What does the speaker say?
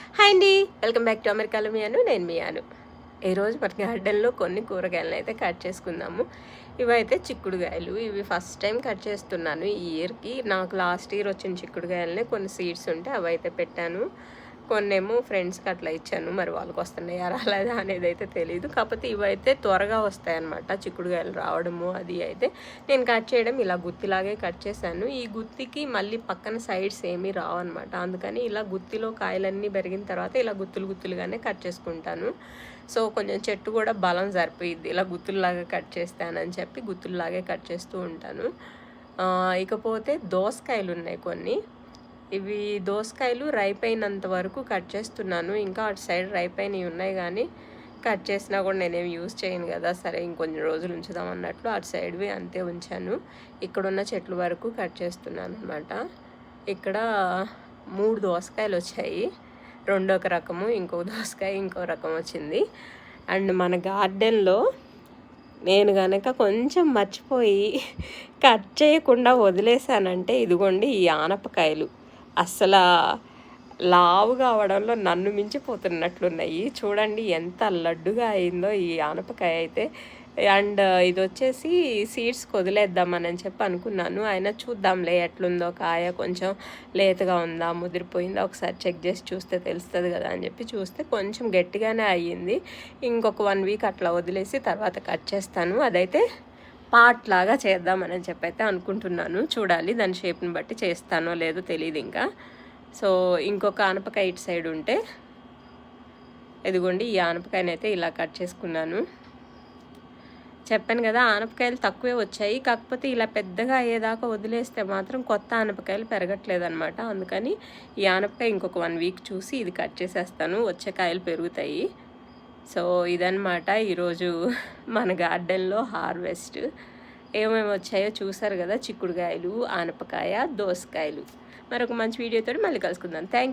Hi అండి, welcome back to అమెరికాలో మియాను. నేను మియాను. ఈరోజు మన గార్డెన్లో కొన్ని కూరగాయలను అయితే కట్ చేసుకుందాము. ఇవైతే చిక్కుడుగాయలు. ఇవి ఫస్ట్ టైం కట్ చేస్తున్నాను ఈ ఇయర్కి. నాకు లాస్ట్ ఇయర్ వచ్చిన చిక్కుడుగాయలనే కొన్ని సీడ్స్ ఉంటే అవి అయితే పెట్టాను. కొన్నేమో ఫ్రెండ్స్కి అట్లా ఇచ్చాను. మరి వాళ్ళకి వస్తున్నాయా రాలేదా అనేది అయితే తెలియదు. కాకపోతే ఇవైతే త్వరగా వస్తాయన్నమాట, చిక్కుడుగాయలు రావడము. అది అయితే నేను కట్ చేయడం ఇలా గుత్తిలాగే కట్ చేశాను. ఈ గుత్తికి మళ్ళీ పక్కన సైడ్స్ ఏమీ రావన్నమాట. అందుకని ఇలా గుత్తిలో కాయలన్నీ పెరిగిన తర్వాత ఇలా గుత్తులుగానే కట్ చేసుకుంటాను. సో కొంచెం చెట్టు కూడా బలం సరిపోయిద్ది ఇలా గుత్తుల్లాగా కట్ చేస్తానని చెప్పి గుత్తుల్లాగే కట్ చేస్తూ ఉంటాను. ఇకపోతే దోసకాయలు ఉన్నాయి కొన్ని. ఇవి దోసకాయలు రైపైనంత వరకు కట్ చేస్తున్నాను. ఇంకా అటు సైడ్ రైపైనవి ఉన్నాయి, కానీ కట్ చేసినా కూడా నేనేం యూజ్ చేయను కదా, సరే ఇంకొన్ని రోజులు ఉంచుదాం అన్నట్లు అటు సైడ్వి అంతే ఉంచాను. ఇక్కడున్న చెట్ల వరకు కట్ చేస్తున్నాను అనమాట. ఇక్కడ 3 దోసకాయలు వచ్చాయి. రెండో ఒక రకము, ఇంకో దోసకాయ ఇంకో రకం వచ్చింది. అండ్ మన గార్డెన్లో నేను కనుక కొంచెం మర్చిపోయి కట్ చేయకుండా వదిలేసానంటే ఇదిగోండి ఈ ఆనపకాయలు అస్సలు లావుగా అవడంలో నన్ను మించిపోతున్నట్లున్నాయి. చూడండి ఎంత లడ్డుగా అయిందో ఈ ఆనపకాయ అయితే. అండ్ ఇది వచ్చేసి సీడ్స్కి వదిలేద్దామని చెప్పి అనుకున్నాను. అయినా చూద్దాంలే ఎట్లుందో కాయ, కొంచెం లేతగా ఉందా ముదిరిపోయిందా ఒకసారి చెక్ చేసి చూస్తే తెలుస్తుంది కదా అని చెప్పి చూస్తే కొంచెం గట్టిగానే అయ్యింది. ఇంకొక 1 వీక్ అట్లా వదిలేసి తర్వాత కట్ చేస్తాను. అదైతే పార్ట్ లాగా చేద్దామని చెప్పి అయితే అనుకుంటున్నాను. చూడాలి దాని షేప్ని బట్టి చేస్తానో లేదో తెలియదు ఇంకా. సో ఇంకొక ఆనపకాయ ఇటు సైడ్ ఉంటే ఇదిగోండి ఈ ఆనపకాయనైతే ఇలా కట్ చేసుకున్నాను. చెప్పాను కదా ఆనపకాయలు తక్కువే వచ్చాయి, కాకపోతే ఇలా పెద్దగా అయ్యేదాకా వదిలేస్తే మాత్రం కొత్త ఆనపకాయలు పెరగట్లేదన్నమాట. అందుకని ఈ ఆనపకాయ ఇంకొక 1 వీక్ చూసి ఇది కట్ చేసేస్తాను, వచ్చే కాయలు పెరుగుతాయి. సో ఇదన్నమాట ఈరోజు మన గార్డెన్లో హార్వెస్ట్. ఏమేమి వచ్చాయో చూసారు కదా, చిక్కుడుకాయలు, ఆనపకాయ, దోసకాయలు. మరొక మంచి వీడియోతో మళ్ళీ కలుసుకుందాం. Thank you.